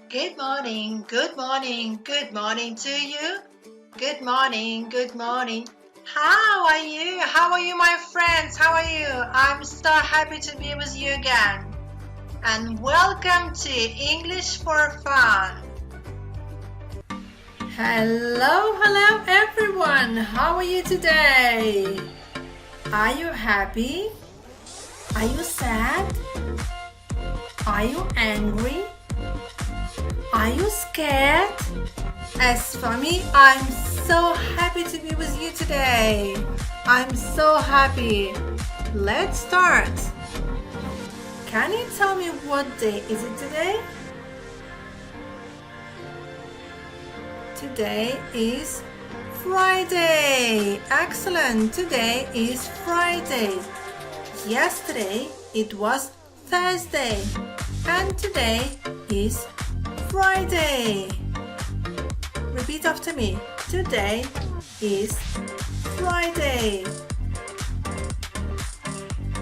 Good morning, good morning, good morning to you. Good morning, good morning. How are you? How are you, my friends? How are you? I'm so happy to be with you again. And welcome to English for Fun. Hello everyone. How are you today? Are you happy? Are you sad? Are you angry? Are you scared? As for me, I'm so happy to be with you today. I'm so happy. Let's start. Can you tell me what day is it today? Today is Friday. Excellent. Today is Friday. Yesterday it was Thursday. And today is Friday. Repeat after me. Today is Friday.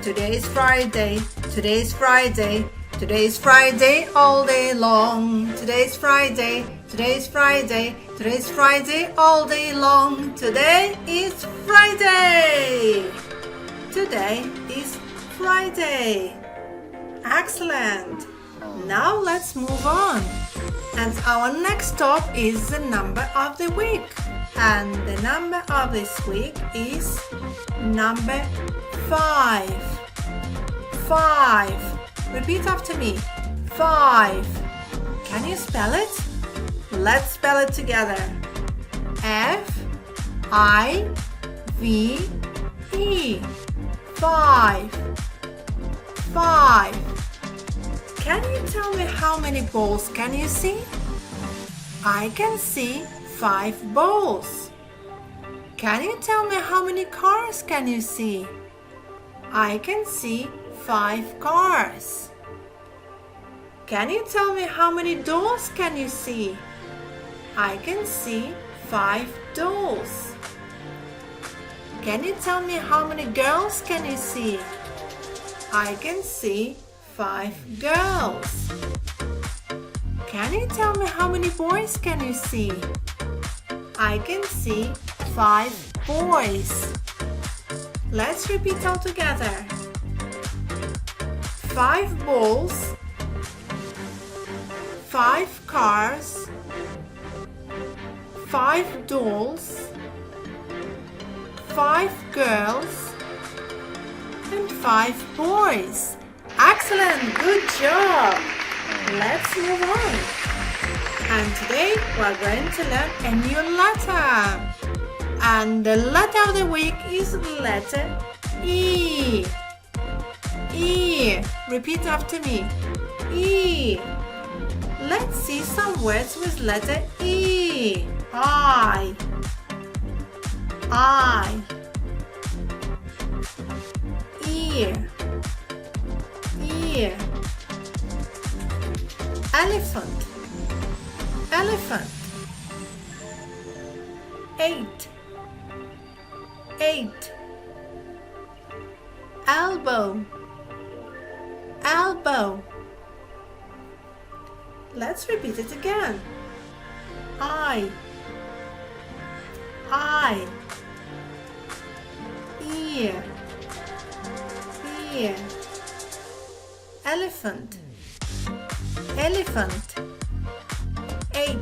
Today is Friday. Today is Friday. Today is Friday all day long. Today is Friday. Today is Friday. Today is Friday all day long. Today is Friday. Today is Friday. Excellent. Now let's move on. And our next stop is the number of the week. And the number of this week is number 5. 5. Repeat after me. 5. Can you spell it? Let's spell it together. F-I-V-E. 5. 5. Can you tell me how many balls can you see? I can see 5 balls. Can you tell me how many cars can you see? I can see 5 cars. Can you tell me how many dolls can you see? I can see 5 dolls. Can you tell me how many girls can you see? I can see 5 girls. Can you tell me how many boys can you see? I can see 5 boys. Let's repeat all together. 5 balls, 5 cars, 5 dolls, 5 girls, and 5 boys. Excellent! Good job! Let's move on. And today we're going to learn a new letter. And the letter of the week is letter E. E. Repeat after me. E. Let's see some words with letter E. I. Ear. Ear. Elephant. Elephant. 8. 8. Elbow. Elbow. Let's repeat it again. I. Ear. Ear. Elephant. Elephant. 8.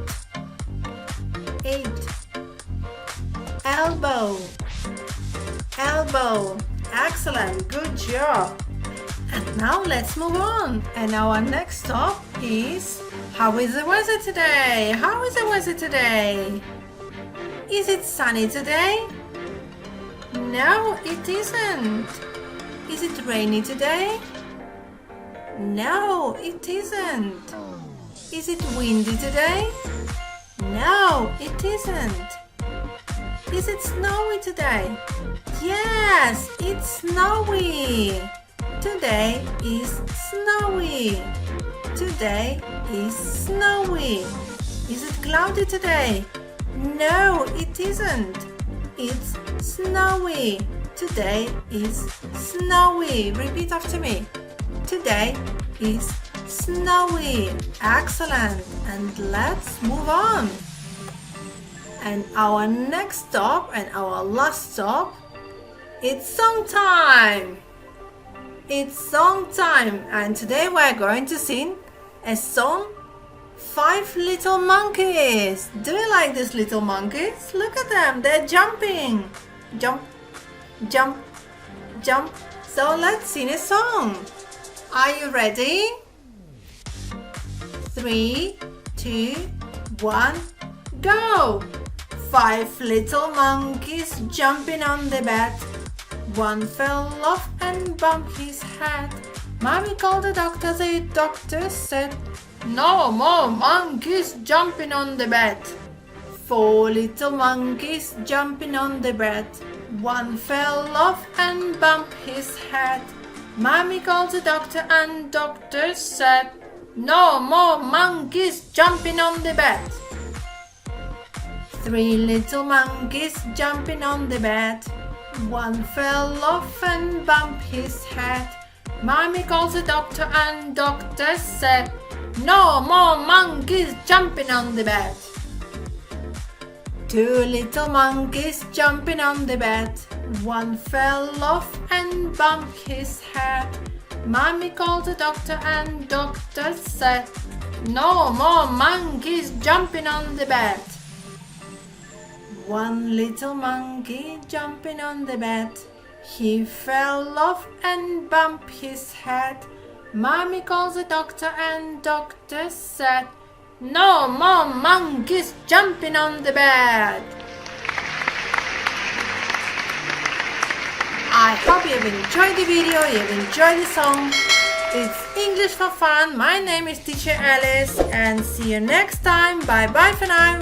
8. Elbow. Elbow. Excellent. Good job. And now let's move on. And our next stop is, how is the weather today? How is the weather today? Is it sunny today? No, it isn't. Is it rainy today? No, it isn't. Is it windy today? No, it isn't. Is it snowy today? Yes, it's snowy. Today is snowy. Today is snowy. Is it cloudy today? No, it isn't. It's snowy. Today is snowy. Repeat after me. Today is Snowy. Excellent. And let's move on. And our next stop and our last stop, it's song time. It's song time, and today we're going to sing a song, Five Little Monkeys. Do you like these little monkeys? Look at them, they're jumping. Jump, jump, jump. So let's sing a song. Are you ready? 3, 2, 1, go! 5 little monkeys jumping on the bed. One fell off and bumped his head. Mommy called the doctor, the doctor said, "No more monkeys jumping on the bed." 4 little monkeys jumping on the bed. One fell off and bumped his head. Mommy called the doctor and doctor said, "No more monkeys jumping on the bed." 3 little monkeys jumping on the bed. One fell off and bumped his head. Mommy called the doctor and doctor said, "No more monkeys jumping on the bed." 2 little monkeys jumping on the bed. One fell off and bumped his head. Mommy called the doctor and doctor said, "No more monkeys jumping on the bed." 1 little monkey jumping on the bed. He fell off and bumped his head. Mommy called the doctor and doctor said, "No more monkeys jumping on the bed." I hope you've enjoyed the video, you've enjoyed the song. It's English for fun. My name is Teacher Alice and see you next time. Bye bye for now.